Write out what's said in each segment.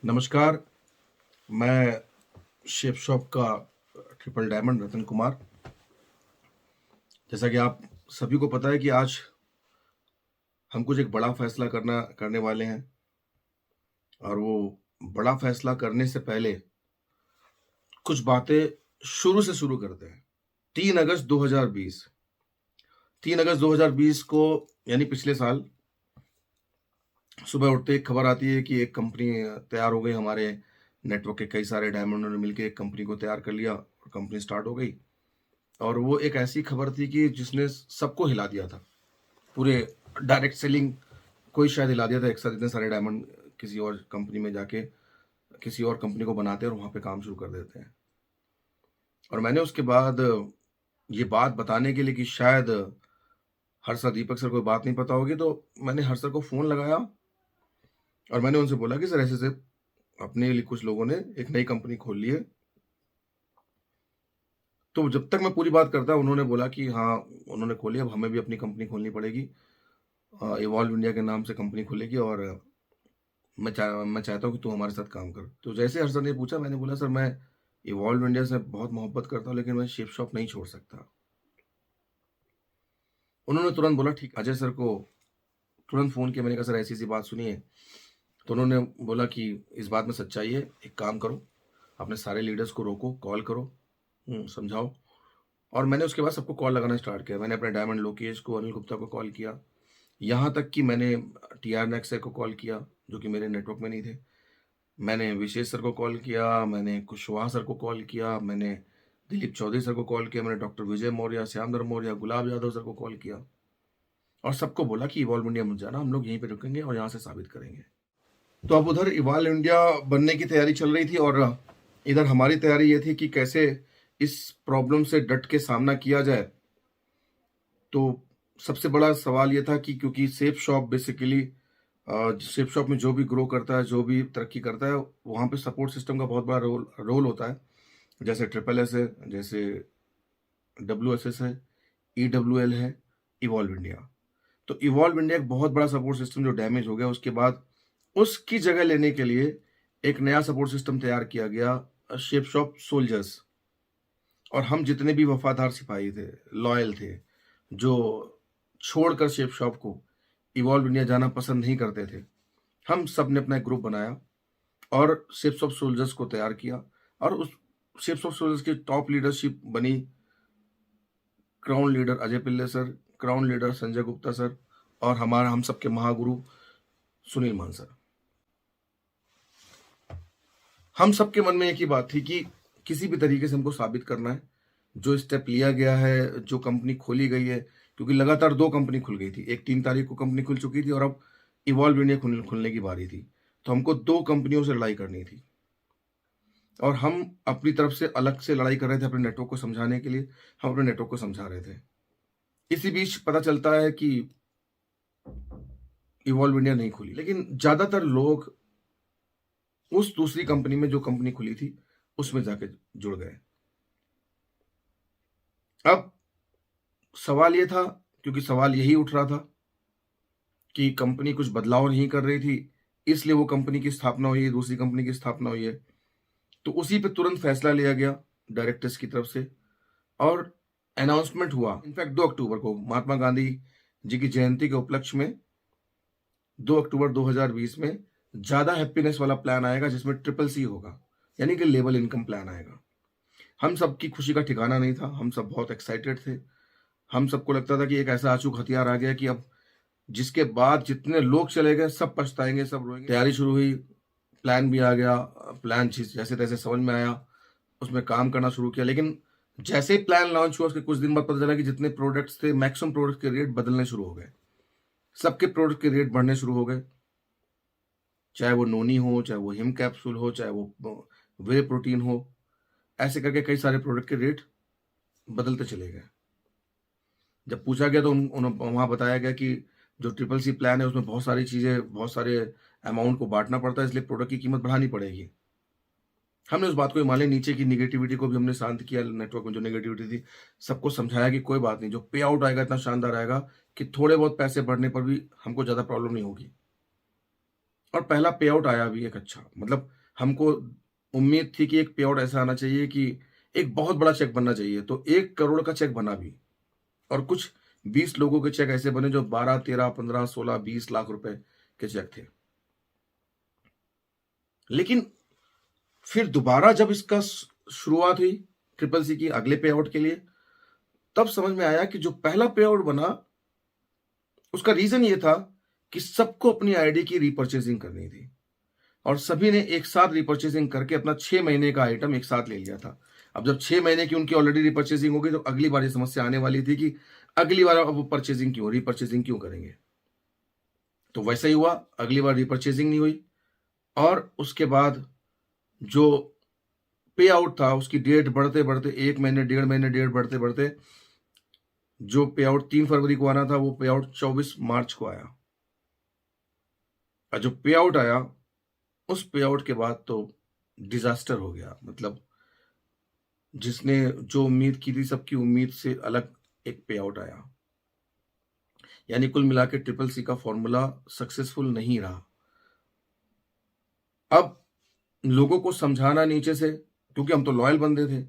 नमस्कार, मैं shape shop का ट्रिपल डायमंड रतन कुमार। जैसा कि आप सभी को पता है कि आज हम कुछ एक बड़ा फैसला करने वाले हैं और वो बड़ा फैसला करने से पहले कुछ बातें शुरू से शुरू करते हैं। 3 अगस्त 2020 3 अगस्त 2020 को यानी पिछले साल सुबह उठते एक खबर आती है कि एक कंपनी तैयार हो गई। हमारे नेटवर्क के कई सारे डायमंडों ने मिलके एक कंपनी को तैयार कर लिया और कंपनी स्टार्ट हो गई। और वो एक ऐसी खबर थी कि जिसने सबको हिला दिया था। पूरे डायरेक्ट सेलिंग को ही शायद हिला दिया था। एक साथ इतने सारे डायमंड किसी और कंपनी में जाके किसी और कंपनी को बनाते हैं और वहाँ पे काम शुरू कर देते हैं। और मैंने उसके बाद ये बात बताने के लिए कि शायद हर्ष दीपक सर को बात नहीं पता होगी, तो मैंने हर्ष सर को फ़ोन लगाया और मैंने उनसे बोला कि सर ऐसे-ऐसे अपने लिए कुछ लोगों ने एक नई कंपनी खोल ली है। तो जब तक मैं पूरी बात करता उन्होंने बोला कि हाँ, उन्होंने खोली, अब हमें भी अपनी कंपनी खोलनी पड़ेगी। इवॉल्व इंडिया के नाम से कंपनी खुलेगी और मैं चाहता हूँ कि तू हमारे साथ काम कर। तो जैसे हर्ष सर ने पूछा, मैंने बोला सर मैं इवॉल्व इंडिया से बहुत मोहब्बत करता हूँ, लेकिन मैं शेप शॉप नहीं छोड़ सकता। उन्होंने तुरंत बोला ठीक। अजय सर को तुरंत फ़ोन किया। मैंने कहा सर ऐसी-ऐसी बात सुनी है। तो उन्होंने बोला कि इस बात में सच्चाई है, एक काम करो, अपने सारे लीडर्स को रोको, कॉल करो, समझाओ। और मैंने उसके बाद सबको कॉल लगाना स्टार्ट किया। मैंने अपने डायमंड लोकेश को, अनिल गुप्ता को कॉल किया। यहाँ तक कि मैंने टीआर नेक्स्ट सर को कॉल किया, जो कि मेरे नेटवर्क में नहीं थे। मैंने विशेष सर को कॉल किया, मैंने कुशवाहा सर को कॉल किया, मैंने दिलीप चौधरी सर को कॉल किया, मैंने डॉक्टर विजय मौर्य, श्यामधर मौर्य, गुलाब यादव सर को कॉल किया और सबको बोला कि इवॉल्व इंडिया मत जाना, हम लोग यहीं पे रुकेंगे और यहाँ से साबित करेंगे। तो अब उधर इवॉल्व इंडिया बनने की तैयारी चल रही थी और इधर हमारी तैयारी ये थी कि कैसे इस प्रॉब्लम से डट के सामना किया जाए। तो सबसे बड़ा सवाल ये था कि क्योंकि safe shop basically safe shop में जो भी ग्रो करता है, जो भी तरक्की करता है, वहाँ पे सपोर्ट सिस्टम का बहुत बड़ा रोल होता है। जैसे ट्रिपल एस है, जैसे WSS है, EWL है, इवॉल्व इंडिया। तो इवॉल्व इंडिया एक बहुत बड़ा सपोर्ट सिस्टम जो डैमेज हो गया, उसके बाद उसकी जगह लेने के लिए एक नया सपोर्ट सिस्टम तैयार किया गया, शेप शॉप सोल्जर्स। और हम जितने भी वफादार सिपाही थे, लॉयल थे, जो छोड़कर शेप शॉप को इवॉल्व इंडिया जाना पसंद नहीं करते थे, हम सब ने अपना एक ग्रुप बनाया और शेप शॉप सोल्जर्स को तैयार किया। और उस शेप शॉप सोल्जर्स की टॉप लीडरशिप बनी crown leader Ajay Pillai sir, crown leader Sanjay Gupta sir और हम सबके महागुरु सुनील मान सर। हम सबके मन में एक ही बात थी कि किसी भी तरीके से हमको साबित करना है। जो स्टेप लिया गया है, जो कंपनी खोली गई है, क्योंकि लगातार 2 कंपनी खुल गई थी। एक 3 तारीख को कंपनी खुल चुकी थी और अब इवॉल्व इंडिया खुलने की बारी थी। तो हमको 2 कंपनियों से लड़ाई करनी थी और हम अपनी तरफ से अलग से लड़ाई कर रहे थे अपने नेटवर्क को समझाने के लिए। हम अपने नेटवर्क को समझा रहे थे। इसी बीच पता चलता है कि इवॉल्व इंडिया नहीं खुली, लेकिन ज़्यादातर लोग उस दूसरी कंपनी में, जो कंपनी खुली थी, उसमें जाके जुड़ गए। अब सवाल ये था, क्योंकि सवाल यही उठ रहा था कि कंपनी कुछ बदलाव नहीं कर रही थी, इसलिए वो कंपनी की स्थापना हुई है, दूसरी कंपनी की स्थापना हुई है। तो उसी पे तुरंत फैसला लिया गया डायरेक्टर्स की तरफ से और अनाउंसमेंट हुआ। इनफैक्ट 2 अक्टूबर को महात्मा गांधी जी की जयंती के उपलक्ष्य में 2 अक्टूबर 2020 में ज़्यादा हैप्पीनेस वाला प्लान आएगा, जिसमें ट्रिपल सी होगा, यानी कि लेवल इनकम प्लान आएगा। हम सबकी खुशी का ठिकाना नहीं था। हम सब बहुत एक्साइटेड थे। हम सबको लगता था कि एक ऐसा अचूक हथियार आ गया कि अब जिसके बाद जितने लोग चले गए, सब पछताएंगे, सब रोएंगे। तैयारी शुरू हुई, प्लान भी आ गया। प्लान जैसे तैसे समझ में आया, उसमें काम करना शुरू किया। लेकिन जैसे ही प्लान लॉन्च हुआ, उसके कुछ दिन बाद पता चला कि जितने प्रोडक्ट्स थे, मैक्सिमम प्रोडक्ट के रेट बदलने शुरू हो गए। सबके प्रोडक्ट के रेट बढ़ने शुरू हो गए, चाहे वो नोनी हो, चाहे वो हिम कैप्सूल हो, चाहे वो वे प्रोटीन हो। ऐसे करके कई सारे प्रोडक्ट के रेट बदलते चले गए। जब पूछा गया तो वहाँ बताया गया कि जो ट्रिपल सी प्लान है, उसमें बहुत सारी चीज़ें, बहुत सारे अमाउंट को बांटना पड़ता है, इसलिए प्रोडक्ट की कीमत बढ़ानी पड़ेगी। हमने उस बात को मान लिया, नीचे की नेगेटिविटी को भी हमने शांत किया। नेटवर्क में जो नेगेटिविटी थी, सबको समझाया कि कोई बात नहीं, जो पे आउट आएगा इतना शानदार आएगा कि थोड़े बहुत पैसे बढ़ने पर भी हमको ज़्यादा प्रॉब्लम नहीं होगी। और पहला पे आउट आया भी एक अच्छा, मतलब हमको उम्मीद थी कि एक पे आउट ऐसा आना चाहिए कि एक बहुत बड़ा चेक बनना चाहिए, तो 1 करोड़ का चेक बना भी, और कुछ 20 लोगों के चेक ऐसे बने जो 12, 13, 15, 16, 20 लाख रुपए के चेक थे। लेकिन फिर दोबारा जब इसका शुरुआत हुई ट्रिपल सी की अगले पे आउट के लिए, तब समझ में आया कि जो पहला पे आउट बना, उसका रीजन ये था कि सबको अपनी आईडी की रीपर्चेजिंग करनी थी, और सभी ने एक साथ रीपर्चेजिंग करके अपना 6 महीने का आइटम एक साथ ले लिया था। अब जब 6 महीने की उनकी ऑलरेडी रीपर्चेजिंग हो गई, तो अगली बार ये समस्या आने वाली थी कि अगली बार अब वो रीपर्चेजिंग क्यों करेंगे। तो वैसा ही हुआ, अगली बार रीपर्चेजिंग नहीं हुई, और उसके बाद जो पे आउट था उसकी डेट बढ़ते बढ़ते 1 महीने, 1.5 महीने, डेट बढ़ते बढ़ते जो पे आउट 3 फरवरी को आना था, वो पे आउट 24 मार्च को आया। और जो पे आउट आया, उस पे आउट के बाद तो डिजास्टर हो गया। मतलब जिसने जो उम्मीद की थी, सबकी उम्मीद से अलग एक पे आउट आया। यानी कुल मिला के ट्रिपल सी का फॉर्मूला सक्सेसफुल नहीं रहा। अब लोगों को समझाना नीचे से, क्योंकि हम तो लॉयल बंदे थे,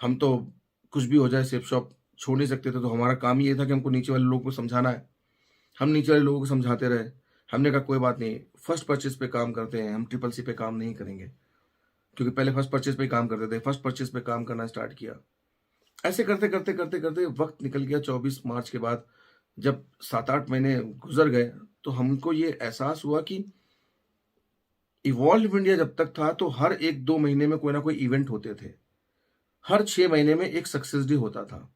हम तो कुछ भी हो जाए सेफ शॉप छोड़ नहीं सकते थे, तो हमारा काम ये था कि हमको नीचे वाले लोगों को समझाना है। हम नीचे वाले लोगों को समझाते रहे। हमने कहा कोई बात नहीं, फर्स्ट परचेज पे काम करते हैं, हम ट्रिपल सी पे काम नहीं करेंगे, क्योंकि पहले फर्स्ट परचेज पे ही काम करते थे। फर्स्ट परचेज पे काम करना स्टार्ट किया। ऐसे करते करते करते करते वक्त निकल गया। 24 मार्च के बाद जब 7-8 महीने गुजर गए, तो हमको ये एहसास हुआ कि इवॉल्व इंडिया जब तक था, तो हर 1-2 महीने में कोई ना कोई इवेंट होते थे। हर 6 महीने में एक सक्सेस डे होता था।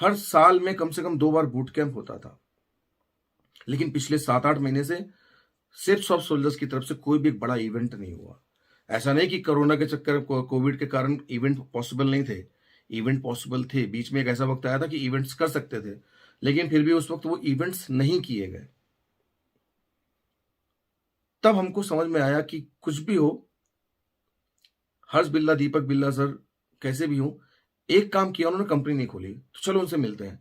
हर साल में कम से कम 2 बार बूट कैंप होता था। लेकिन पिछले 7-8 महीने से सिर्फ सॉफ्ट सोल्जर्स की तरफ से कोई भी एक बड़ा इवेंट नहीं हुआ। ऐसा नहीं कि कोरोना के चक्कर, कोविड के कारण इवेंट पॉसिबल नहीं थे। इवेंट पॉसिबल थे। बीच में एक ऐसा वक्त आया था कि इवेंट्स कर सकते थे, लेकिन फिर भी उस वक्त वो इवेंट्स नहीं किए गए। तब हमको समझ में आया कि कुछ भी हो, हर्ष बिल्ला, दीपक बिल्ला सर कैसे भी हो, एक काम किया, उन्होंने कंपनी नहीं खोली, तो चलो उनसे मिलते हैं।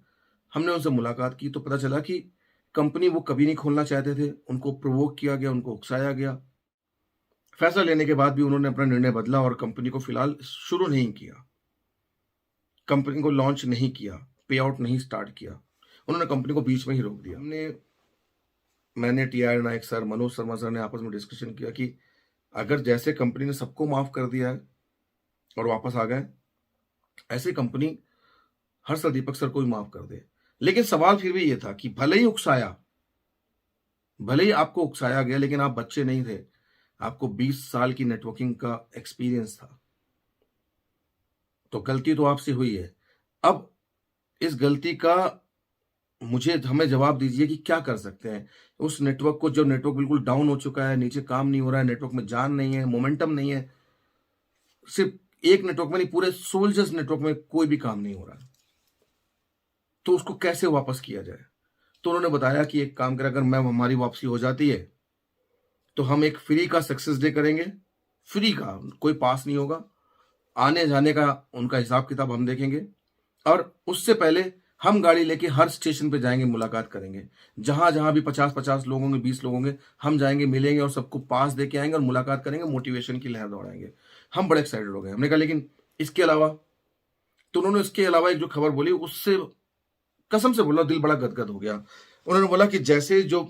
हमने उनसे मुलाकात की, तो पता चला कि कंपनी वो कभी नहीं खोलना चाहते थे। उनको प्रोवोक किया गया, उनको उकसाया गया। फैसला लेने के बाद भी उन्होंने अपना निर्णय बदला और कंपनी को फिलहाल शुरू नहीं किया, कंपनी को लॉन्च नहीं किया, पे आउट नहीं स्टार्ट किया। उन्होंने कंपनी को बीच में ही रोक दिया। मैंने TR. Nayak sir, Manoj Sharma sir ने आपस में डिस्कशन किया कि अगर जैसे कंपनी ने सबको माफ कर दिया है और वापस आ गए, ऐसे कंपनी हर सर दीपक सर को भी माफ कर दे। लेकिन सवाल फिर भी ये था कि भले ही आपको उकसाया गया, लेकिन आप बच्चे नहीं थे। आपको 20 साल की नेटवर्किंग का एक्सपीरियंस था। तो गलती तो आपसे हुई है। अब इस गलती का हमें जवाब दीजिए कि क्या कर सकते हैं उस नेटवर्क को, जो नेटवर्क बिल्कुल डाउन हो चुका है, नीचे काम नहीं हो रहा है, नेटवर्क में जान नहीं है, मोमेंटम नहीं है। सिर्फ एक नेटवर्क में नहीं, पूरे सोल्जर्स नेटवर्क में कोई भी काम नहीं हो रहा है। तो उसको कैसे वापस किया जाए? तो उन्होंने बताया कि एक काम करें, अगर मैम हमारी वापसी हो जाती है, तो हम एक फ्री का सक्सेस डे करेंगे। फ्री का, कोई पास नहीं होगा, आने जाने का उनका हिसाब किताब हम देखेंगे, और उससे पहले हम गाड़ी लेके हर स्टेशन पे जाएंगे, मुलाकात करेंगे। जहां जहां भी 50-50 लोग होंगे, 20 लोग होंगे, हम जाएंगे, मिलेंगे और सबको पास दे के आएंगे और मुलाकात करेंगे, मोटिवेशन की लहर दौड़ाएंगे। हम बड़े एक्साइटेड हो गए। हमने कहा लेकिन इसके अलावा, तो उन्होंने इसके अलावा एक जो खबर बोली, उससे कसम से बोला, दिल बड़ा गदगद हो गया। उन्होंने बोला कि जैसे जो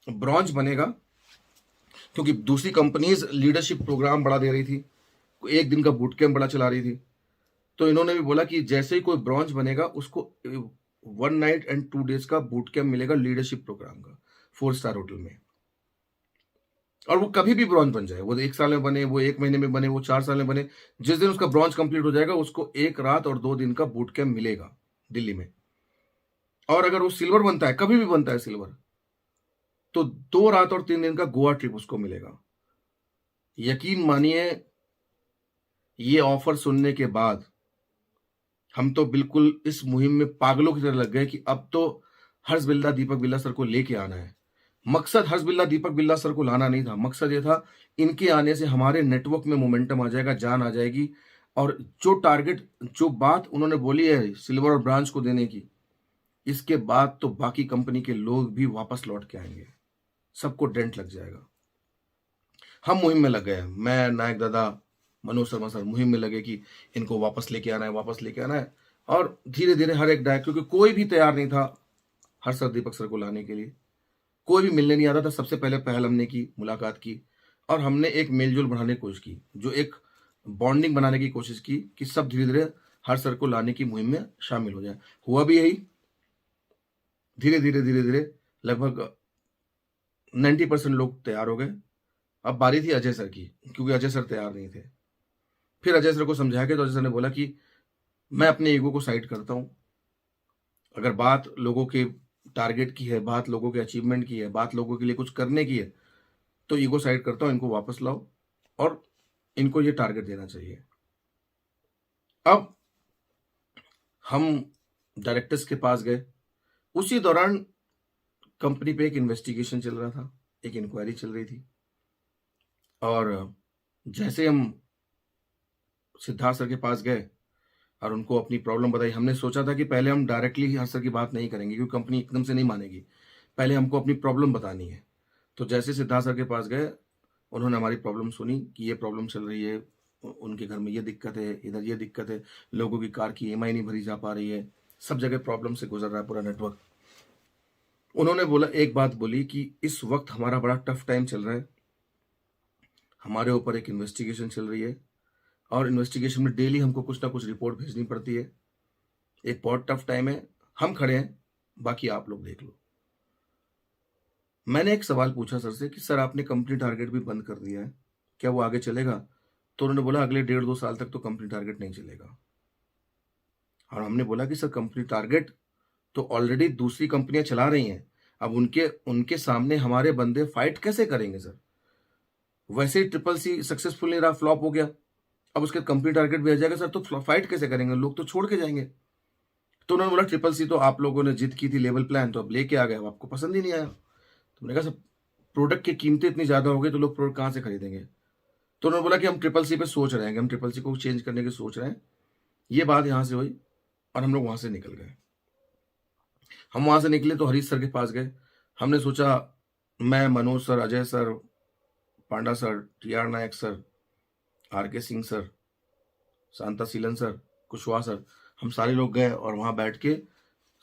ब्रॉन्ज बनेगा, क्योंकि दूसरी कंपनीज लीडरशिप प्रोग्राम बड़ा दे रही थी, एक दिन का बूट कैंप बड़ा चला रही थी, तो इन्होंने भी बोला कि जैसे ही कोई ब्रॉन्ज बनेगा, उसको 1 नाइट एंड 2 डेज का बूट कैंप मिलेगा लीडरशिप प्रोग्राम का, 4 स्टार होटल में। और वो कभी भी ब्रॉन्ज बन जाए, वो 1 साल में बने, वो 1 महीने में बने, वो 4 साल में बने, जिस दिन उसका ब्रॉन्ज कंप्लीट हो जाएगा, उसको 1 रात और 2 दिन का बूट कैंप मिलेगा दिल्ली में। और अगर वो सिल्वर बनता है, कभी भी बनता है सिल्वर, तो 2 रात और 3 दिन का गोवा ट्रिप उसको मिलेगा। यकीन मानिए, ये ऑफर सुनने के बाद हम तो बिल्कुल इस मुहिम में पागलों की तरह लग गए कि अब तो हर्ष बिल्ला, दीपक बिल्ला सर को लेके आना है। मकसद हर्ष बिल्ला, दीपक बिल्ला सर को लाना नहीं था। मकसद ये था, इनके आने से हमारे नेटवर्क में मोमेंटम आ जाएगा, जान आ जाएगी। और जो टारगेट, जो बात उन्होंने बोली है सिल्वर और ब्रांच को देने की, इसके बाद तो बाकी कंपनी के लोग भी वापस लौट के आएंगे, सबको डेंट लग जाएगा। हम मुहिम में लग गए, मैं, नायक दादा, मनोज शर्मा सर मुहिम में लगे कि इनको वापस लेके आना है, वापस लेके आना है। और धीरे-धीरे हर एक डायरेक्टर, क्योंकि कोई भी तैयार नहीं था हर्ष सर, दीपक सर को लाने के लिए। कोई भी मिलने नहीं आता था। सबसे पहले पहल हमने की, मुलाकात की और हमने एक मेल-जोल बढ़ाने की कोशिश की, जो एक बॉन्डिंग बनाने की कोशिश की कि सब धीरे-धीरे हर्ष सर को लाने की मुहिम में शामिल हो जाएँ। हुआ भी यही। धीरे-धीरे, धीरे-धीरे लगभग 90% लोग तैयार हो गए। अब बारी थी अजय सर की, क्योंकि अजय सर तैयार नहीं थे। फिर अजय सर को समझाया गया तो अजय सर ने बोला कि मैं अपने ईगो को साइड करता हूँ। अगर बात लोगों के टारगेट की है, बात लोगों के अचीवमेंट की है, बात लोगों के लिए कुछ करने की है, तो ईगो साइड करता हूँ, इनको वापस लाओ और इनको ये टारगेट देना चाहिए। अब हम डायरेक्टर्स के पास गए। उसी दौरान कंपनी पे एक इन्वेस्टिगेशन चल रहा था, एक इंक्वायरी चल रही थी और जैसे हम सिद्धार्थ सर के पास गए और उनको अपनी प्रॉब्लम बताई। हमने सोचा था कि पहले हम डायरेक्टली हर्ष सर की बात नहीं करेंगे, क्योंकि कंपनी एकदम से नहीं मानेगी। पहले हमको अपनी प्रॉब्लम बतानी है। तो जैसे सिद्धार्थ सर के पास गए, उन्होंने हमारी प्रॉब्लम सुनी कि ये प्रॉब्लम चल रही है, उनके घर में ये दिक्कत है, इधर ये दिक्कत है, लोगों की कार की ईएमआई नहीं भरी जा पा रही है, सब जगह प्रॉब्लम से गुजर रहा है पूरा नेटवर्क। उन्होंने बोला, एक बात बोली कि इस वक्त हमारा बड़ा टफ टाइम चल रहा है, हमारे ऊपर एक इन्वेस्टिगेशन चल रही है और इन्वेस्टिगेशन में डेली हमको कुछ ना कुछ रिपोर्ट भेजनी पड़ती है। एक बहुत टफ टाइम है, हम खड़े हैं, बाकी आप लोग देख लो। मैंने एक सवाल पूछा सर से कि सर आपने कंपनी टारगेट भी बंद कर दिया है, क्या वो आगे चलेगा? तो उन्होंने बोला अगले 1.5-2 साल तक तो कंपनी टारगेट नहीं चलेगा। और हमने बोला कि सर कंपनी टारगेट तो ऑलरेडी दूसरी कंपनियां चला रही हैं, अब उनके उनके सामने हमारे बंदे फाइट कैसे करेंगे सर? वैसे ही ट्रिपल सी सक्सेसफुल नहीं रहा, फ्लॉप हो गया, अब उसके कंपनी टारगेट भी आ जाएगा सर, तो फाइट कैसे करेंगे? लोग तो छोड़ के जाएंगे। तो उन्होंने बोला ट्रिपल सी तो आप लोगों ने जिद की थी, लेवल प्लान तो अब लेके आ गए, अब आपको पसंद ही नहीं आया। तो मैंने कहा सर प्रोडक्ट की कीमतें इतनी ज़्यादा हो गई तो लोग प्रोडक्ट कहाँ से खरीदेंगे? तो उन्होंने बोला कि हम ट्रिपल सी पे सोच रहे हैं, कि हम ट्रिपल सी को चेंज करने की सोच रहे हैं। ये बात यहाँ से हुई और हम लोग वहाँ से निकल गए। हम वहाँ से निकले तो हरीश सर के पास गए। हमने सोचा, मैं, Manoj sir, Ajay sir, Panda sir, T R. Nayak sir, R K. Singh sir, Shanta Sheelan sir, Kushwaha sir, हम सारे लोग गए और वहाँ बैठ के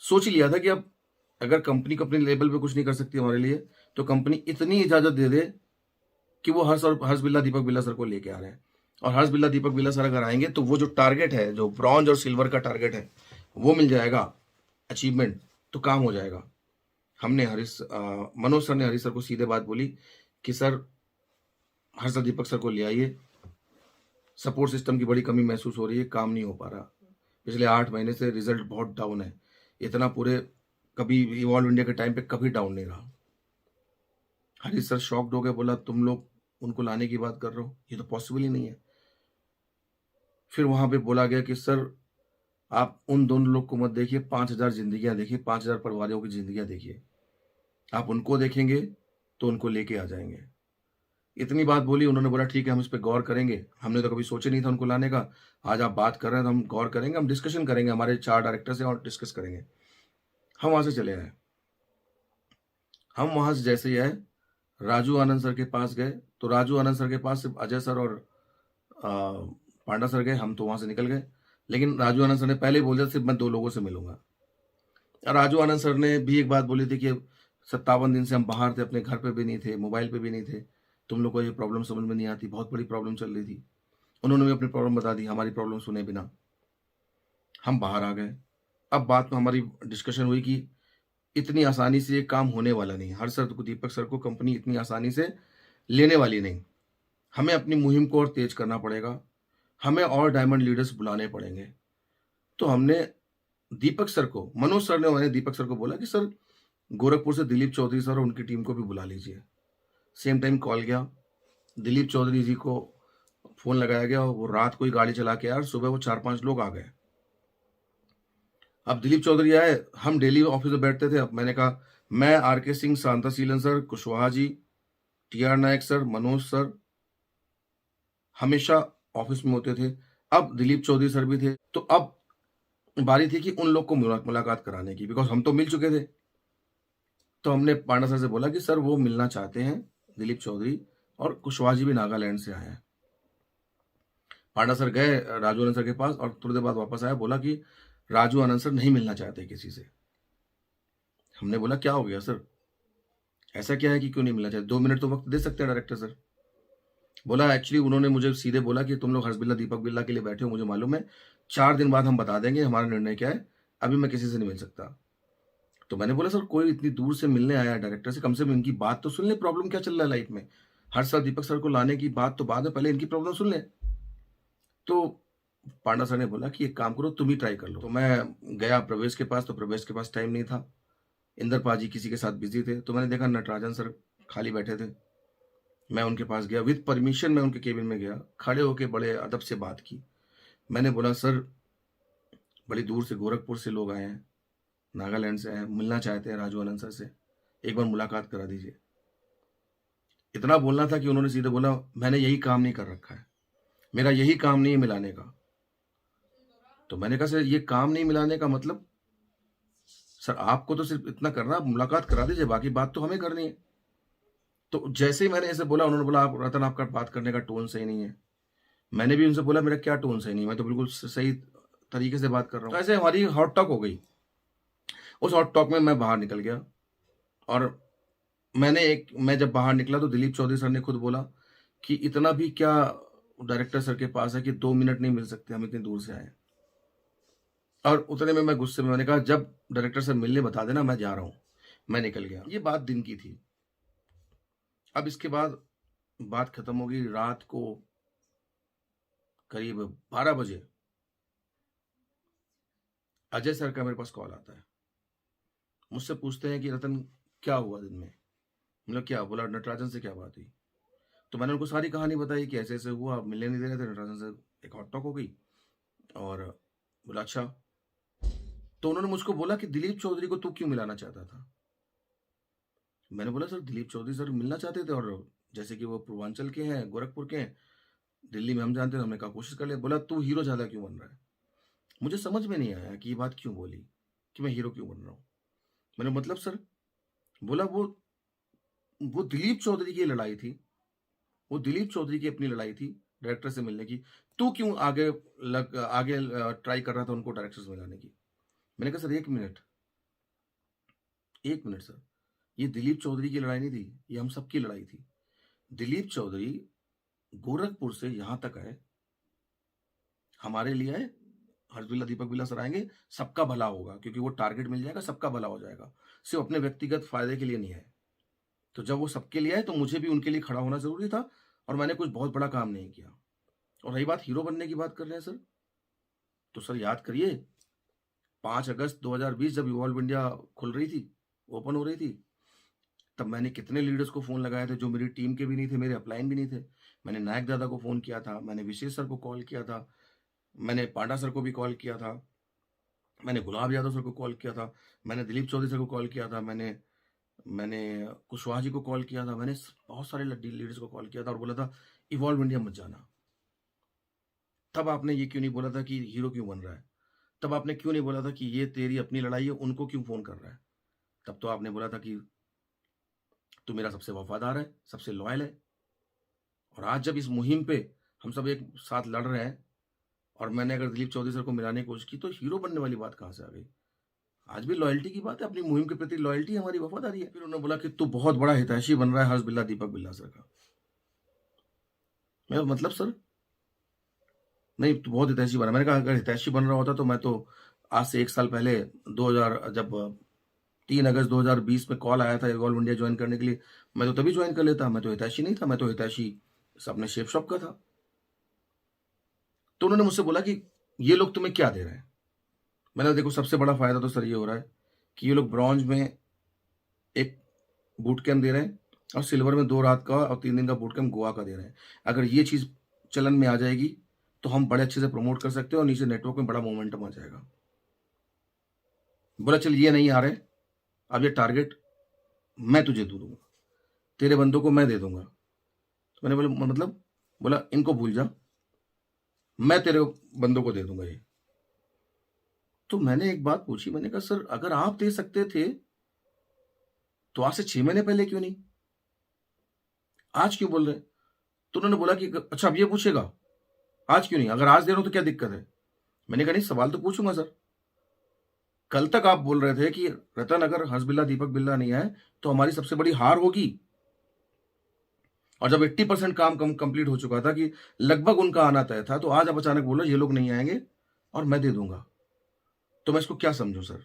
सोच ही लिया था कि अब अगर कंपनी को अपने लेवल पे कुछ नहीं कर सकती हमारे लिए, तो कंपनी इतनी इजाज़त दे दे कि वो हर्ष बिरला, दीपक बिरला सर को लेके आ रहे हैं। और हर्ष बिरला, दीपक बिरला सर अगर आएँगे तो वो जो टारगेट है, जो ब्रॉन्ज और सिल्वर का टारगेट है, वो मिल जाएगा, अचीवमेंट, तो काम हो जाएगा। हमने मनोज सर ने हरीश सर को सीधे बात बोली कि सर हर्ष सर, दीपक सर को ले आइए, सपोर्ट सिस्टम की बड़ी कमी महसूस हो रही है, काम नहीं हो पा रहा। पिछले 8 महीने से रिजल्ट बहुत डाउन है। इतना पूरे कभी इवॉल्व इंडिया के टाइम पे कभी डाउन नहीं रहा। हरीश सर शॉक्ड हो गए, बोला तुम लोग उनको लाने की बात कर रहे हो, ये तो पॉसिबल ही नहीं है। फिर वहां पे बोला गया कि सर आप उन दोनों लोग को मत देखिए, 5000 जिंदगियां देखिए, 5000 परिवारों की जिंदगियां देखिए। आप उनको देखेंगे तो उनको लेके आ जाएंगे। इतनी बात बोली, उन्होंने बोला ठीक है, हम इस पे गौर करेंगे। हमने तो कभी सोचे नहीं था उनको लाने का। आज आप बात कर रहे हैं तो हम गौर करेंगे, हम डिस्कशन करेंगे, हमारे 4 डायरेक्टर्स हैं और डिस्कस करेंगे। हम वहां से चले आए। हम वहां से जैसे ही आए, राजू आनंद सर के पास गए, तो राजू आनंद सर के पास सिर्फ अजय सर और पांडा सर गए, हम तो वहां से निकल गए। लेकिन राजू आनंद सर ने पहले ही बोल दिया सिर्फ मैं 2 लोगों से मिलूंगा। राजू आनंद सर ने भी एक बात बोली थी कि 57 दिन से हम बाहर थे, अपने घर पे भी नहीं थे, मोबाइल पे भी नहीं थे, तुम लोग को ये प्रॉब्लम समझ में नहीं आती, बहुत बड़ी प्रॉब्लम चल रही थी। उन्होंने भी अपनी प्रॉब्लम बता दी, हमारी प्रॉब्लम सुने बिना हम बाहर आ गए। अब बात में हमारी डिस्कशन हुई कि इतनी आसानी से ये काम होने वाला नहीं। हर सर को, दीपक सर को कंपनी इतनी आसानी से लेने वाली नहीं। हमें अपनी मुहिम को और तेज करना पड़ेगा, हमें और डायमंड लीडर्स बुलाने पड़ेंगे। तो हमने दीपक सर को, मनोज सर ने मैंने दीपक सर को बोला कि सर गोरखपुर से दिलीप चौधरी सर और उनकी टीम को भी बुला लीजिए। सेम टाइम कॉल गया, दिलीप चौधरी जी को फोन लगाया गया और वो रात को ही गाड़ी चला के आए और सुबह वो 4-5 लोग आ गए। अब दिलीप चौधरी आए, हम डेली ऑफिस में बैठते थे। अब मैंने कहा मैं, R K. Singh, Shanta Sheelan sir, Kushwaha ji, TR. Nayak sir, Manoj sir हमेशा ऑफिस में होते थे। अब दिलीप चौधरी सर भी थे, तो अब बारी थी कि उन लोग को मुलाकात कराने की, बिकॉज हम तो मिल चुके थे। तो हमने पांडा सर से बोला कि सर वो मिलना चाहते हैं, दिलीप चौधरी, और कुशवाहा जी भी नागालैंड से आए हैं। पांडा सर गए राजू आनंद सर के पास और थोड़ी देर बाद वापस आया, बोला कि राजू आनंद सर नहीं मिलना चाहते किसी से। हमने बोला क्या हो गया सर, ऐसा क्या है कि क्यों नहीं मिलना चाहते, 2 मिनट तो वक्त दे सकते हैं डायरेक्टर सर। बोला एक्चुअली उन्होंने मुझे सीधे बोला कि तुम लोग हर्ष बिरला दीपक बिरला के लिए बैठे हो, मुझे मालूम है, 4 दिन बाद हम बता देंगे हमारा निर्णय क्या है, अभी मैं किसी से नहीं मिल सकता। तो मैंने बोला सर कोई इतनी दूर से मिलने आया है डायरेक्टर से, कम से कम इनकी बात तो सुन ले, प्रॉब्लम क्या चल रहा है लाइफ में। हर्ष सर दीपक सर को लाने की बात तो बाद में, पहले इनकी प्रॉब्लम सुन ले। तो पांडा सर ने बोला कि एक काम करो, तुम ही ट्राई कर लो। तो मैं गया प्रवेश के पास, तो प्रवेश के पास टाइम नहीं था, इंदर पाजी किसी के साथ बिजी थे। तो मैंने देखा नटराजन सर खाली बैठे थे, मैं उनके पास गया, विद परमिशन मैं उनके केबिन में गया, खड़े होके बड़े अदब से बात की। मैंने बोला सर बड़ी दूर से गोरखपुर से लोग आए हैं, नागालैंड से आए हैं, मिलना चाहते हैं राजू आनंद सर से, एक बार मुलाकात करा दीजिए। इतना बोलना था कि उन्होंने सीधे बोला मैंने यही काम नहीं कर रखा है, मेरा यही काम नहीं है मिलाने का। तो मैंने कहा सर ये काम नहीं मिलाने का मतलब, सर आपको तो सिर्फ इतना करना, मुलाकात करा दीजिए, बाकी बात तो हमें करनी है। तो जैसे ही मैंने ऐसे बोला, उन्होंने बोला आप रतन आपका बात करने का टोन सही नहीं है। मैंने भी उनसे बोला मेरा क्या टोन सही नहीं है, मैं तो बिल्कुल सही तरीके से बात कर रहा हूँ। तो ऐसे हमारी हॉट टॉक हो गई। उस हॉट टॉक में मैं बाहर निकल गया और मैं जब बाहर निकला तो दिलीप चौधरी सर ने खुद बोला कि इतना भी क्या डायरेक्टर सर के पास है कि 2 मिनट नहीं मिल सकते, हम इतनी दूर से आए। और उतने में मैं गुस्से में मैंने कहा जब डायरेक्टर सर मिलने बता देना, मैं जा रहा हूँ। मैं निकल गया। ये बात दिन की थी। अब इसके बाद बात खत्म हो गई। रात को करीब 12 बजे अजय सर का मेरे पास कॉल आता है, मुझसे पूछते हैं कि रतन क्या हुआ दिन में। मतलब क्या बोला, नटराजन से क्या बात हुई। तो मैंने उनको सारी कहानी बताई कि ऐसे ऐसे हुआ, मिलने नहीं दे रहे थे, नटराजन से एक हॉट टॉक हो गई। और बोला अच्छा। तो उन्होंने मुझको बोला कि दिलीप चौधरी को तू क्यों मिलाना चाहता था। मैंने बोला सर दिलीप चौधरी सर मिलना चाहते थे, और जैसे कि वो पूर्वांचल के हैं, गोरखपुर के हैं, दिल्ली में हम जानते हैं, हमने कहा कोशिश कर ले। बोला तू हीरो ज्यादा क्यों बन रहा है। मुझे समझ में नहीं आया कि ये बात क्यों बोली कि मैं हीरो क्यों बन रहा हूँ। मैंने मतलब सर, बोला वो दिलीप चौधरी की लड़ाई थी, वो दिलीप चौधरी की अपनी लड़ाई थी डायरेक्टर से मिलने की, तू क्यों आगे ट्राई कर रहा था उनको डायरेक्टर से मिलाने की। मैंने कहा सर एक मिनट सर, ये दिलीप चौधरी की लड़ाई नहीं थी, ये हम सबकी लड़ाई थी। दिलीप चौधरी गोरखपुर से यहां तक आए, हमारे लिए आए, हर्ष बिरला दीपक बिरला सर आएंगे, सबका भला होगा, क्योंकि वो टारगेट मिल जाएगा, सबका भला हो जाएगा, सिर्फ अपने व्यक्तिगत फायदे के लिए नहीं है। तो जब वो सबके लिए आए तो मुझे भी उनके लिए खड़ा होना जरूरी था, और मैंने कुछ बहुत बड़ा काम नहीं किया। और रही बात हीरो बनने की बात कर रहे हैं सर, तो सर याद करिए 5 अगस्त 2020 जब इवॉल्व इंडिया खुल रही थी, ओपन हो रही थी, तब मैंने कितने लीडर्स को फोन लगाए थे जो मेरी टीम के भी नहीं थे, मेरे अपलाइन भी नहीं थे। मैंने नायक दादा को फोन किया था, मैंने विशेष सर को कॉल किया था, मैंने पांडा सर को भी कॉल किया था, मैंने गुलाब यादव सर को कॉल किया था, मैंने दिलीप चौधरी सर को कॉल किया था, मैंने मैंने कुशवाहा जी को कॉल किया था, मैंने बहुत सारे लीडर्स को कॉल किया था और बोला था इवॉल्व इंडिया मत जाना। तब आपने ये क्यों नहीं बोला था कि हीरो क्यों बन रहा है। तब आपने क्यों नहीं बोला था कि ये तेरी अपनी लड़ाई है, उनको क्यों फोन कर रहा है। तब तो आपने बोला था कि तू मेरा सबसे वफादार है, सबसे लॉयल है। और आज जब इस मुहिम पे हम सब एक साथ लड़ रहे हैं, और मैंने अगर दिलीप चौधरी सर को मिलाने की कोशिश की, तो हीरो बनने वाली बात कहां से आ गई। आज भी लॉयल्टी की बात है, अपनी मुहिम के प्रति लॉयल्टी हमारी वफादारी है। फिर उन्होंने बोला कि तू बहुत बड़ा हितैषी बन रहा है हर्ष बिरला दीपक बिरला सर का। मैं मतलब सर, नहीं तू बहुत हितैषी बना। मैंने कहा अगर हितैषी बन रहा होता तो मैं तो आज से 1 साल पहले 2000 जब 3 अगस्त 2020 में कॉल आया था इवॉल्व इंडिया ज्वाइन करने के लिए, मैं तो तभी ज्वाइन कर लेता। मैं तो हितैषी नहीं था, मैं तो हितैषी अपने शेप शॉप का था। तो उन्होंने मुझसे बोला कि ये लोग तुम्हें क्या दे रहे हैं। मैंने देखो सबसे बड़ा फायदा तो सर ये हो रहा है कि ये लोग ब्रॉन्ज में एक बूट कैंप दे रहे हैं, और सिल्वर में 2 रात का और 3 दिन का बूट कैंप गोवा का दे रहे हैं। अगर ये चीज चलन में आ जाएगी तो हम बड़े अच्छे से प्रमोट कर सकते हैं, और नीचे नेटवर्क में बड़ा मोमेंटम आ जाएगा। बोला चल ये नहीं आ रहे, अब ये टारगेट मैं तुझे दूंगा, तेरे बंदों को मैं दे दूंगा। तो मैंने बोला मतलब, बोला इनको भूल जा, मैं तेरे बंदों को दे दूंगा ये। तो मैंने एक बात पूछी, मैंने कहा सर अगर आप दे सकते थे तो आज से 6 महीने पहले क्यों नहीं, आज क्यों बोल रहे हैं। तो उन्होंने बोला कि अच्छा अब ये पूछेगा, आज क्यों नहीं? अगर आज दे रहा हूँ तो क्या दिक्कत है? मैंने कहा नहीं, सवाल तो पूछूँगा सर। कल तक आप बोल रहे थे कि रतन अगर हर्ष बिल्ला, दीपक बिल्ला नहीं आए तो हमारी सबसे बड़ी हार होगी। और जब 80% काम कंप्लीट हो चुका था कि लगभग उनका आना तय था, तो आज आप अचानक बोल रहे ये लोग नहीं आएँगे और मैं दे दूँगा। तो मैं इसको क्या समझूँ सर?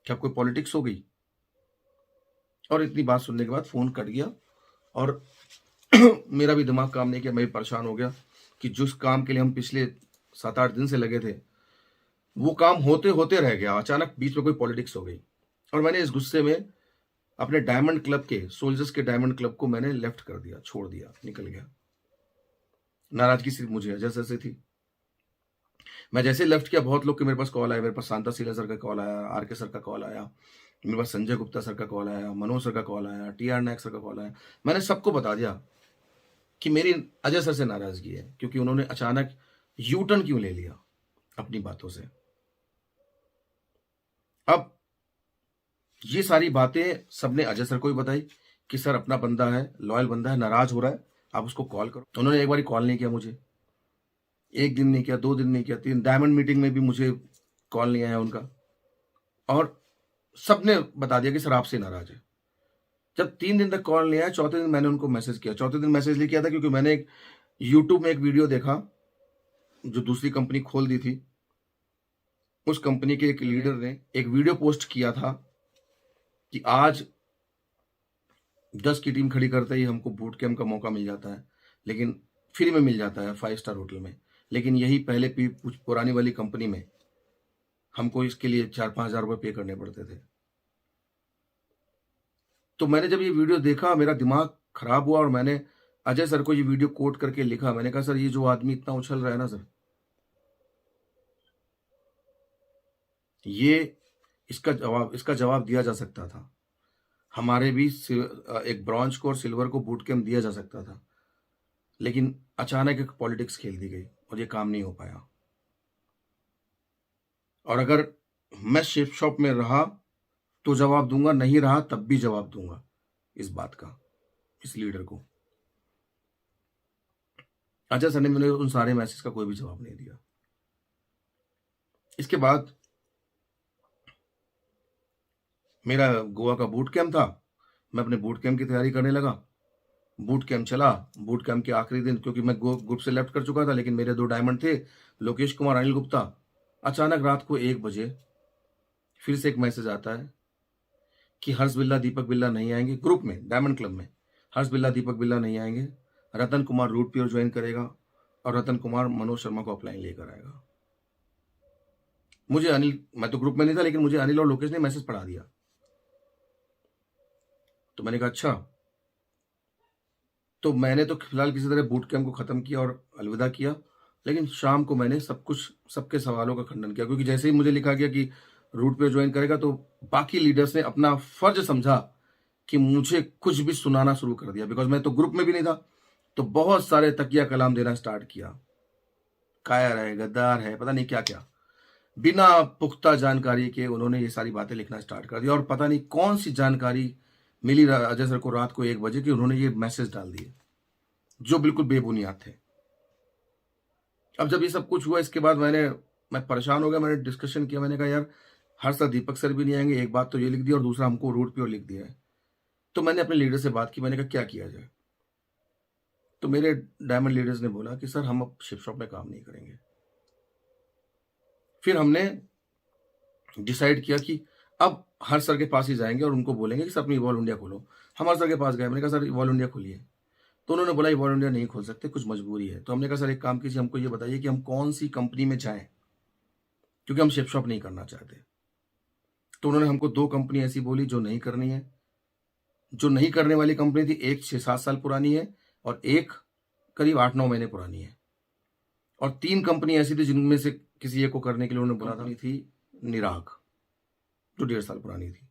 क्या कोई पॉलिटिक्स हो गई? और इतनी बात सुनने के बाद फ़ोन कट गया और मेरा भी दिमाग काम नहीं किया, मैं भी परेशान हो गया कि जिस काम के लिए हम पिछले 7-8 दिन से लगे थे, वो काम होते-होते रह गया। अचानक बीच में कोई पॉलिटिक्स हो गई और मैंने इस गुस्से में अपने डायमंड क्लब के, सोल्जर्स के डायमंड क्लब को मैंने लेफ्ट कर दिया, छोड़ दिया, निकल गया। नाराज़गी सिर्फ़ मुझे अजय सर से थी। मैं जैसे लेफ्ट किया, बहुत लोग के मेरे पास कॉल आए, मेरे पास शांता शीला सर का कॉल आया, आर.के. सर का कॉल आया, मेरे पास संजय गुप्ता सर का कॉल आया, मनोज सर का कॉल आया, टी.आर. नायक सर का कॉल आया। मैंने सबको बता दिया कि मेरी अजय सर से नाराज़गी है, क्योंकि उन्होंने अचानक यू टर्न क्यों ले लिया अपनी बातों से। अब ये सारी बातें सबने अजय सर को भी बताई कि सर अपना बंदा है, लॉयल बंदा है, नाराज़ हो रहा है, आप उसको कॉल करो। तो उन्होंने एक बारी कॉल नहीं किया मुझे, 1 दिन नहीं किया, 2 दिन नहीं किया, 3 डायमंड मीटिंग में भी मुझे कॉल नहीं आया उनका और सबने बता दिया कि सर आपसे नाराज़ है। जब 3 दिन तक कॉल नहीं आया, चौथे दिन मैंने उनको मैसेज किया। चौथे दिन मैसेज इसलिए किया था क्योंकि मैंने एक यूट्यूब में एक वीडियो देखा, जो दूसरी कंपनी खोल दी थी। उस कंपनी के एक लीडर ने एक वीडियो पोस्ट किया था कि आज 10 की टीम खड़ी करते ही हमको बूट कैंप का मौका मिल जाता है, लेकिन फ्री में मिल जाता है 5 स्टार होटल में। लेकिन यही पहले पुरानी वाली कंपनी में हमको इसके लिए 4-5 हज़ार रुपए पे करने पड़ते थे। तो मैंने जब ये वीडियो देखा, मेरा दिमाग खराब हुआ और मैंने अजय सर को ये वीडियो कोट करके लिखा। मैंने कहा सर, ये जो आदमी इतना उछल रहा है ना सर, ये इसका जवाब दिया जा सकता था। हमारे भी एक ब्रॉन्ज को और सिल्वर को बूट कैंप दिया जा सकता था, लेकिन अचानक एक पॉलिटिक्स खेल दी गई और ये काम नहीं हो पाया। और अगर मैं शिप शॉप में रहा तो जवाब दूंगा, नहीं रहा तब भी जवाब दूंगा इस बात का, इस लीडर को। अजय सर ने मैंने उन सारे मैसेज का कोई भी जवाब नहीं दिया। इसके बाद मेरा गोवा का बूट कैंप था, मैं अपने बूट कैंप की तैयारी करने लगा। बूट कैंप चला, बूट कैंप के आखिरी दिन, क्योंकि मैं ग्रुप से लेफ्ट कर चुका था, लेकिन मेरे 2 डायमंड थे, लोकेश कुमार, अनिल गुप्ता। अचानक रात को 1 बजे फिर से एक मैसेज आता है कि हर्ष बिल्ला, दीपक बिल्ला नहीं आएंगे। ग्रुप में, डायमंड क्लब में, हर्ष बिल्ला, दीपक बिल्ला नहीं आएंगे, Ratan Kumar root pure join करेगा और रतन कुमार मनोज शर्मा को अपलाइन लेकर आएगा। मुझे अनिल, मैं तो ग्रुप में नहीं था, लेकिन मुझे अनिल और लोकेश ने मैसेज पढ़ा दिया। तो मैंने कहा अच्छा। तो मैंने तो फिलहाल किसी तरह बूट कैंप को खत्म किया और अलविदा किया, लेकिन शाम को मैंने सबके सवालों का खंडन किया, क्योंकि जैसे ही मुझे लिखा गया कि रूट पे ज्वाइन करेगा, तो बाकी लीडर्स ने अपना फर्ज समझा कि मुझे कुछ भी सुनाना शुरू कर दिया। बिकॉज मैं तो ग्रुप में भी नहीं था, तो बहुत सारे तकिया कलाम देना स्टार्ट किया, कायर है, गद्दार है, पता नहीं क्या क्या, बिना पुख्ता जानकारी के उन्होंने ये सारी बातें लिखना स्टार्ट कर दिया। और पता नहीं कौन सी जानकारी मिली अजय सर को रात को 1 बजे कि उन्होंने ये मैसेज डाल दिए, जो बिल्कुल बेबुनियाद थे। अब जब ये सब कुछ हुआ, इसके बाद मैं परेशान हो गया। मैंने डिस्कशन किया, मैंने कहा यार, हर सर, दीपक सर भी नहीं आएंगे, एक बात तो ये लिख दी और दूसरा हमको रूट प्योर लिख दिया है। तो मैंने अपने लीडर से बात की, मैंने कहा क्या किया जाए। तो मेरे डायमंड लीडर्स ने बोला कि सर हम अब शिप शॉप में काम नहीं करेंगे। फिर हमने डिसाइड किया कि अब हर सर के पास ही जाएंगे और उनको बोलेंगे कि सर अपनी इवॉल्व इंडिया खोलो। हम हर सर के पास गए, मैंने कहा सर इवॉल्व इंडिया खोलिए। तो उन्होंने बोला इवॉल्व इंडिया नहीं खोल सकते, कुछ मजबूरी है। तो हमने कहा सर एक काम कीजिए, हमको ये बताइए कि हम कौन सी कंपनी में जाएं, क्योंकि हम शिप शॉप नहीं करना चाहते। तो उन्होंने हमको 2 कंपनी ऐसी बोली जो नहीं करनी है। जो नहीं करने वाली कंपनी थी, एक 6-7 साल पुरानी है और एक करीब 8-9 महीने पुरानी है, और 3 कंपनी ऐसी थी जिनमें से किसी एक को करने के लिए उन्होंने बोला था। थी निराग, जो 1.5 साल पुरानी थी।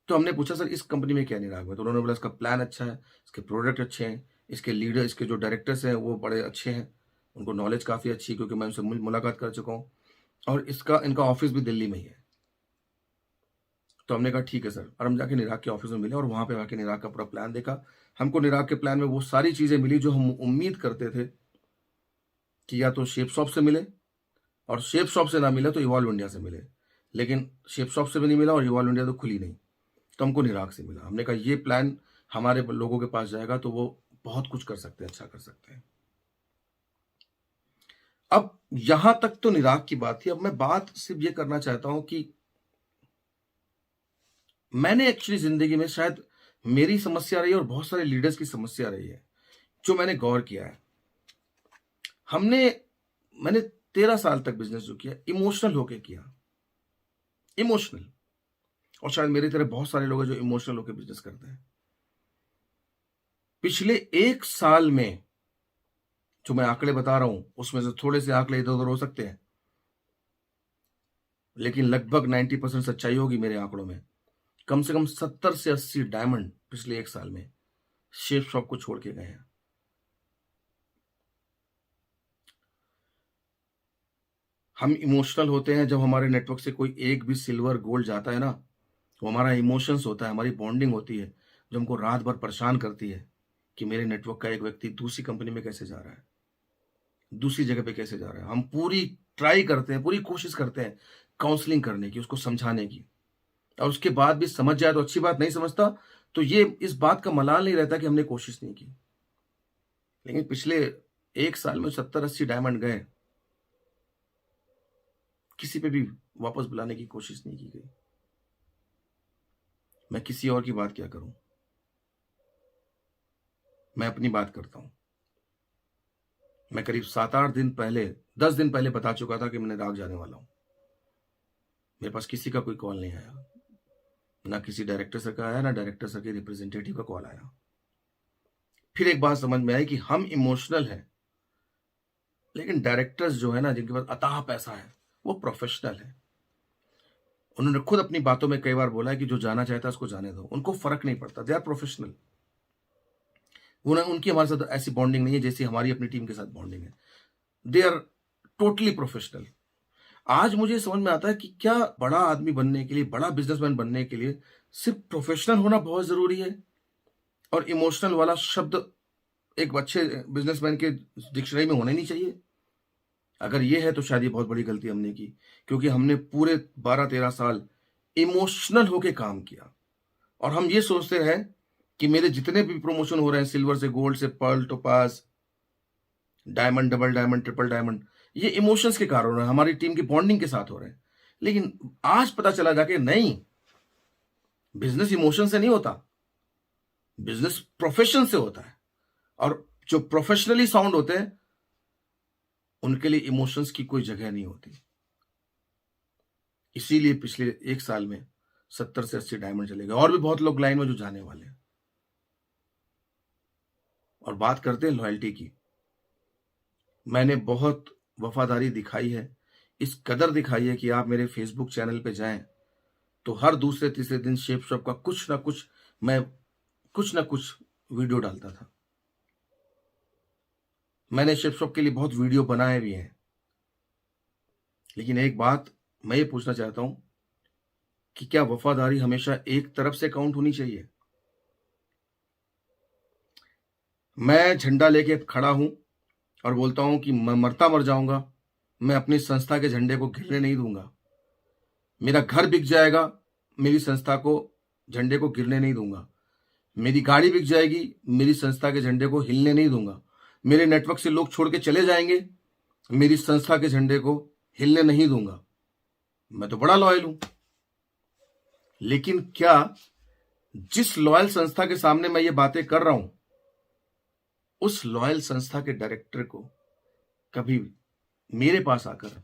तो हमने पूछा सर इस कंपनी में क्या निराग है। तो उन्होंने बोला इसका प्लान अच्छा है, इसके प्रोडक्ट अच्छे हैं, इसके लीडर, इसके जो डायरेक्टर्स हैं वो बड़े अच्छे हैं, उनको नॉलेज काफ़ी अच्छी है, क्योंकि मैं उनसे मुलाकात कर चुका हूँ, और इनका ऑफिस भी दिल्ली में ही है। तो हमने कहा ठीक है सर, और हम जाके निराग के ऑफिस में मिले और वहाँ पे जाके निराग का पूरा प्लान देखा। हमको निराग के प्लान में वो सारी चीज़ें मिली जो हम उम्मीद करते थे कि या तो शेप शॉप से मिले, और शेप शॉप से ना मिला तो इवॉल्व इंडिया से मिले, लेकिन शेप शॉप से भी नहीं मिला और इवॉल्व इंडिया तो खुली नहीं, तो हमको निराग से मिला। हमने कहा ये प्लान हमारे लोगों के पास जाएगा तो वो बहुत कुछ कर सकते हैं, अच्छा कर सकते हैं। अब यहां तक तो निराग की बात थी। अब मैं बात सिर्फ ये करना चाहता हूं कि मैंने एक्चुअली जिंदगी में शायद मेरी समस्या रही है और बहुत सारे लीडर्स की समस्या रही है, जो मैंने गौर किया है। मैंने 13 साल तक बिजनेस जो किया, इमोशनल होके किया, इमोशनल। और शायद मेरी तरह बहुत सारे लोग हैं जो इमोशनल होकर बिजनेस करते हैं। पिछले 1 साल में जो मैं आंकड़े बता रहा हूं, उसमें से थोड़े से आंकड़े इधर उधर हो सकते हैं, लेकिन लगभग 90% सच्चाई होगी मेरे आंकड़ों में। कम से कम 70 से 80 डायमंड पिछले 1 साल में शेप शॉप को छोड़ के गए हैं। हम इमोशनल होते हैं जब हमारे नेटवर्क से कोई एक भी सिल्वर गोल्ड जाता है ना, वो हमारा इमोशंस होता है, हमारी बॉन्डिंग होती है, जो हमको रात भर परेशान करती है कि मेरे नेटवर्क का एक व्यक्ति दूसरी कंपनी में कैसे जा रहा है, दूसरी जगह पे कैसे जा रहा है। हम पूरी ट्राई करते हैं, पूरी कोशिश करते हैं काउंसलिंग करने की, उसको समझाने की, और उसके बाद भी समझ जाए तो अच्छी बात, नहीं समझता तो ये इस बात का मलाल नहीं रहता कि हमने कोशिश नहीं की। लेकिन पिछले 1 साल में 70-80 डायमंड गए, किसी पे भी वापस बुलाने की कोशिश नहीं की गई। मैं किसी और की बात क्या करूं, मैं अपनी बात करता हूं। मैं करीब 7-8 दिन पहले, 10 दिन पहले बता चुका था कि मैं निराग जाने वाला हूं। मेरे पास किसी का कोई कॉल नहीं आया, ना किसी डायरेक्टर सर का आया, ना डायरेक्टर सर के रिप्रेजेंटेटिव का कॉल आया। फिर एक बात समझ में आई कि हम इमोशनल हैं, लेकिन डायरेक्टर्स जो है ना, जिनके पास अथाह पैसा है, वो प्रोफेशनल है। उन्होंने खुद अपनी बातों में कई बार बोला है कि जो जाना चाहता है उसको जाने दो, उनको फर्क नहीं पड़ता, दे आर प्रोफेशनल। उनकी हमारे साथ ऐसी बॉन्डिंग नहीं है जैसी हमारी अपनी टीम के साथ बॉन्डिंग है। They are totally professional. आज मुझे समझ में आता है कि क्या बड़ा आदमी बनने के लिए, बड़ा बिजनेसमैन बनने के लिए सिर्फ प्रोफेशनल होना बहुत जरूरी है, और इमोशनल वाला शब्द एक अच्छे बिजनेसमैन के डिक्शनरी में होना ही नहीं चाहिए। अगर ये है तो शायद ये बहुत बड़ी गलती हमने की, क्योंकि हमने पूरे 12-13 साल इमोशनल होके काम किया, और हम ये सोचते रहे कि मेरे जितने भी प्रमोशन हो रहे हैं, सिल्वर से गोल्ड से pearl topaz, diamond, double diamond, triple diamond, ये इमोशंस के कारण हो रहे हैं, हमारी टीम की बॉन्डिंग के साथ हो रहे हैं। लेकिन आज पता चला जाके नहीं, बिजनेस इमोशन से नहीं होता, बिजनेस प्रोफेशन से होता है। और जो प्रोफेशनली साउंड होते हैं उनके लिए इमोशंस की कोई जगह नहीं होती। इसीलिए पिछले 1 साल में 70 से 80 डायमंड चले गए, और भी बहुत लोग लाइन में जो जाने वाले हैं। और बात करते हैं लॉयल्टी की। मैंने बहुत वफादारी दिखाई है, इस कदर दिखाई है कि आप मेरे फेसबुक चैनल पे जाएं तो हर दूसरे तीसरे दिन शेप शॉप का कुछ ना कुछ वीडियो डालता था। मैंने शेप शॉप के लिए बहुत वीडियो बनाए भी हैं। लेकिन एक बात मैं ये पूछना चाहता हूं कि क्या वफादारी हमेशा एक तरफ से काउंट होनी चाहिए? मैं झंडा लेके खड़ा हूं और बोलता हूं कि मैं मरता मर जाऊंगा, मैं अपनी संस्था के झंडे को गिरने नहीं दूंगा। मेरा घर बिक जाएगा, मेरी संस्था को झंडे को गिरने नहीं दूंगा। मेरी गाड़ी बिक जाएगी, मेरी संस्था के झंडे को हिलने नहीं दूंगा। मेरे नेटवर्क से लोग छोड़ के चले जाएंगे, मेरी संस्था के झंडे को हिलने नहीं दूंगा। मैं तो बड़ा लॉयल हूं। लेकिन क्या जिस लॉयल संस्था के सामने मैं ये बातें कर रहा हूं, उस लॉयल संस्था के डायरेक्टर को कभी मेरे पास आकर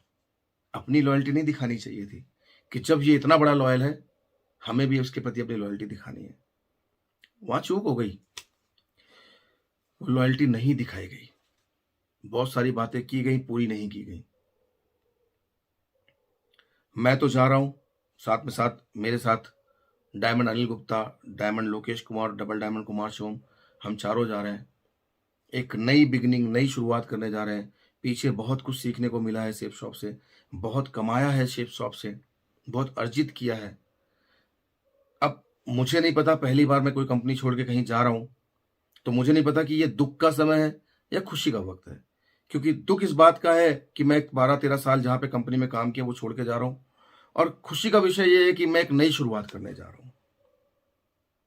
अपनी लॉयल्टी नहीं दिखानी चाहिए थी कि जब ये इतना बड़ा लॉयल है, हमें भी उसके प्रति अपनी लॉयल्टी दिखानी है? वहां चूक हो गई, लॉयल्टी नहीं दिखाई गई, बहुत सारी बातें की गई, पूरी नहीं की गई। मैं तो जा रहा हूं, साथ में साथ मेरे साथ diamond Anil Gupta, diamond Lokesh Kumar, double diamond Kumar Shivam, हम चारों जा रहे हैं। एक नई बिगिनिंग, नई शुरुआत करने जा रहे हैं। पीछे बहुत कुछ सीखने को मिला है शेप शॉप से, बहुत कमाया है शेप शॉप से, बहुत अर्जित किया है। मुझे नहीं पता, पहली बार मैं कोई कंपनी छोड़ के कहीं जा रहा हूँ, तो मुझे नहीं पता कि ये दुःख का समय है या खुशी का वक़्त है। क्योंकि दुःख इस बात का है कि मैं 12-13 साल जहाँ पे कंपनी में काम किया वो छोड़ के जा रहा हूँ, और खुशी का विषय ये है कि मैं एक नई शुरुआत करने जा रहा हूँ।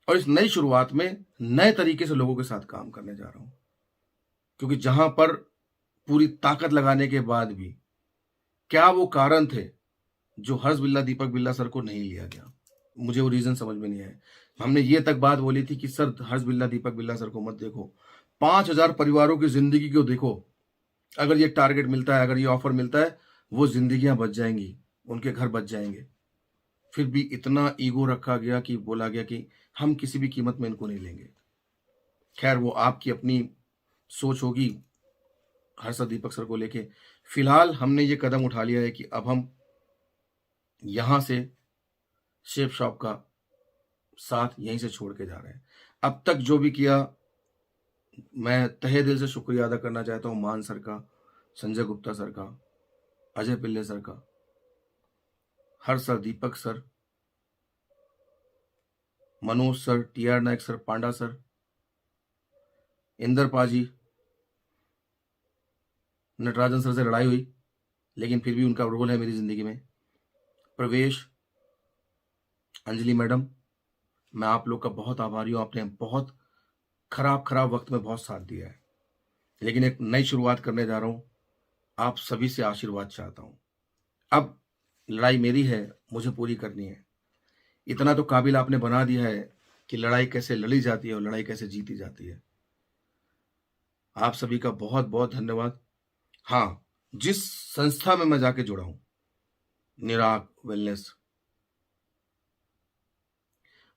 और इस नई शुरुआत में नए तरीके से लोगों के साथ काम करने जा रहा हूँ। क्योंकि जहाँ पर पूरी ताकत लगाने के बाद भी क्या वो कारण थे जो हर्ष बिल्ला, दीपक बिल्ला सर को नहीं लिया गया? मुझे वो रीज़न समझ में नहीं आए। हमने ये तक बात बोली थी कि सर हर्ष बिल्ला, दीपक बिल्ला सर को मत देखो। 5,000 परिवारों की ज़िंदगी को देखो। अगर ये टारगेट मिलता है, अगर ये ऑफ़र मिलता है, वो ज़िंदगियाँ बच जाएँगी, उनके घर बच जाएँगे। फिर भी इतना ईगो रखा गया कि बोला गया कि हम किसी भी कीमत में इनको नहीं लेंगे। ख़ैर वो आपकी अपनी सोच होगी हर्ष और दीपक सर को लेके। फिलहाल हमने ये कदम उठा लिया है कि अब हम यहाँ से शेफ शॉप का साथ यहीं से छोड़ के जा रहे हैं। अब तक जो भी किया, मैं तहे दिल से शुक्रिया अदा करना चाहता हूँ मान सर का, संजय गुप्ता सर का, अजय पिल्ले सर का, हर्ष सर, दीपक sir, Manoj sir, T R. Nayak sir, Panda sir, Inder पाजी, नटराजन सर से लड़ाई हुई, लेकिन फिर भी उनका रोल है मेरी ज़िंदगी में। प्रवेश, अंजलि मैडम, मैं आप लोग का बहुत आभारी हूँ। आपने बहुत खराब वक्त में बहुत साथ दिया है, लेकिन एक नई शुरुआत करने जा रहा हूँ। आप सभी से आशीर्वाद चाहता हूँ। अब लड़ाई मेरी है, मुझे पूरी करनी है। इतना तो काबिल आपने बना दिया है कि लड़ाई कैसे लड़ी जाती है और लड़ाई कैसे जीती जाती है। आप सभी का बहुत बहुत धन्यवाद। हाँ, जिस संस्था में मैं जाके जुड़ा हूँ, निराग वेलनेस,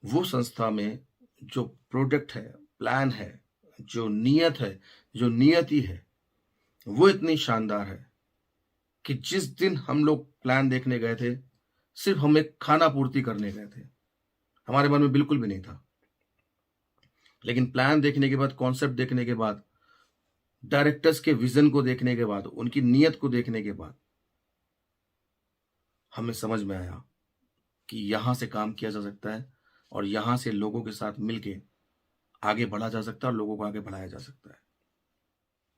वो संस्था में जो प्रोडक्ट है, प्लान है, जो नीयत है, जो नियति है, वो इतनी शानदार है कि जिस दिन हम लोग प्लान देखने गए थे, सिर्फ हम एक खाना पूर्ति करने गए थे। हमारे मन में बिल्कुल भी नहीं था। लेकिन प्लान देखने के बाद, कॉन्सेप्ट देखने के बाद, डायरेक्टर्स के विजन को देखने के बाद, उनकी नीयत को देखने के बाद हमें समझ में आया कि यहाँ से काम किया जा सकता है और यहाँ से लोगों के साथ मिलके आगे बढ़ा जा सकता है और लोगों को आगे बढ़ाया जा सकता है।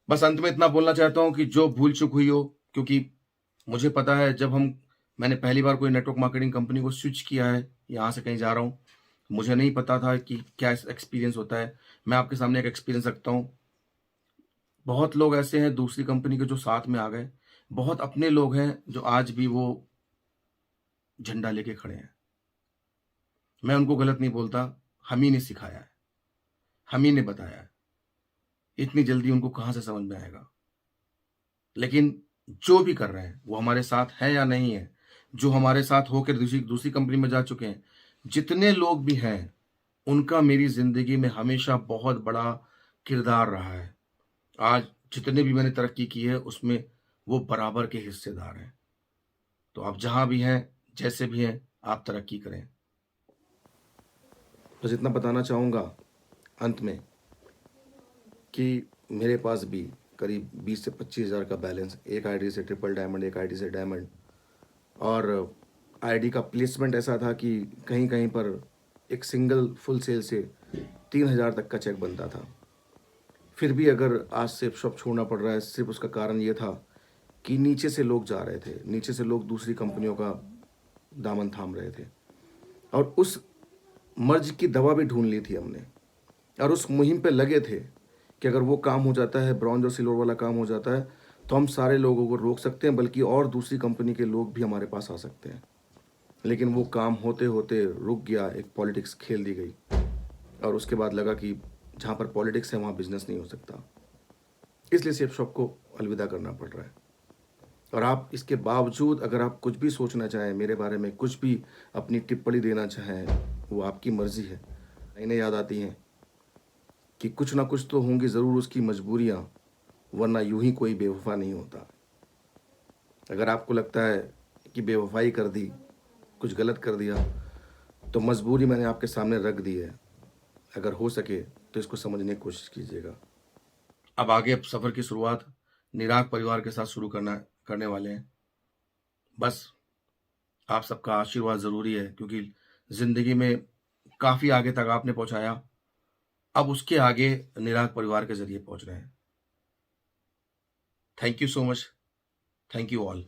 बस अंत में इतना बोलना चाहता हूँ कि जो भूल चूक हुई हो, क्योंकि मुझे पता है जब मैंने पहली बार कोई नेटवर्क मार्केटिंग कंपनी को स्विच किया है, यहाँ से कहीं जा रहा हूँ, मुझे नहीं पता था कि क्या एक्सपीरियंस होता है। मैं आपके सामने एक एक्सपीरियंस रखता हूँ। बहुत लोग ऐसे हैं दूसरी कंपनी के जो साथ में आ गए, बहुत अपने लोग हैं जो आज भी वो झंडा लेके खड़े हैं। मैं उनको गलत नहीं बोलता, हम ही ने सिखाया है, हम ही ने बताया है। इतनी जल्दी उनको कहाँ से समझ में आएगा? लेकिन जो भी कर रहे हैं वो हमारे साथ हैं या नहीं है, जो हमारे साथ होकर दूसरी कंपनी में जा चुके हैं, जितने लोग भी हैं, उनका मेरी ज़िंदगी में हमेशा बहुत बड़ा किरदार रहा है। आज जितने भी मैंने तरक्की की है, उसमें वो बराबर के हिस्सेदार हैं। तो आप जहाँ भी हैं, जैसे भी हैं, आप तरक्की करें। बस इतना बताना चाहूँगा अंत में कि मेरे पास भी करीब 20 से 25,000 का बैलेंस, एक आईडी से ट्रिपल डायमंड, एक आईडी से डायमंड, और आईडी का प्लेसमेंट ऐसा था कि कहीं-कहीं पर एक सिंगल फुल सेल से 3,000 तक का चेक बनता था। फिर भी अगर आज सेफ शॉप छोड़ना पड़ रहा है, सिर्फ उसका कारण ये था कि नीचे से लोग जा रहे थे, नीचे से लोग दूसरी कंपनियों का दामन थाम रहे थे, और उस मर्ज की दवा भी ढूंढ ली थी हमने, और उस मुहिम पे लगे थे कि अगर वो काम हो जाता है, ब्रॉन्ज और सिल्वर वाला काम हो जाता है, तो हम सारे लोगों को रोक सकते हैं, बल्कि और दूसरी कंपनी के लोग भी हमारे पास आ सकते हैं। लेकिन वो काम होते होते रुक गया, एक पॉलिटिक्स खेल दी गई, और उसके बाद लगा कि जहाँ पर पॉलिटिक्स है वहाँ बिजनेस नहीं हो सकता, इसलिए सेफ शॉप को अलविदा करना पड़ रहा है। और आप इसके बावजूद अगर आप कुछ भी सोचना चाहें मेरे बारे में, कुछ भी अपनी टिप्पणी देना चाहें, वो आपकी मर्ज़ी है। इन्हें याद आती हैं कि कुछ ना कुछ तो होंगी ज़रूर उसकी मजबूरियाँ, वरना यूं ही कोई बेवफा नहीं होता। अगर आपको लगता है कि बेवफाई कर दी, कुछ गलत कर दिया, तो मजबूरी मैंने आपके सामने रख दी है। अगर हो सके तो इसको समझने की कोशिश कीजिएगा। अब आगे सफ़र की शुरुआत निराग परिवार के साथ शुरू करने वाले हैं। बस आप सबका आशीर्वाद ज़रूरी है, क्योंकि ज़िंदगी में काफ़ी आगे तक आपने पहुँचाया, अब उसके आगे निराग परिवार के ज़रिए पहुँच रहे हैं। Thank you so much. Thank you all.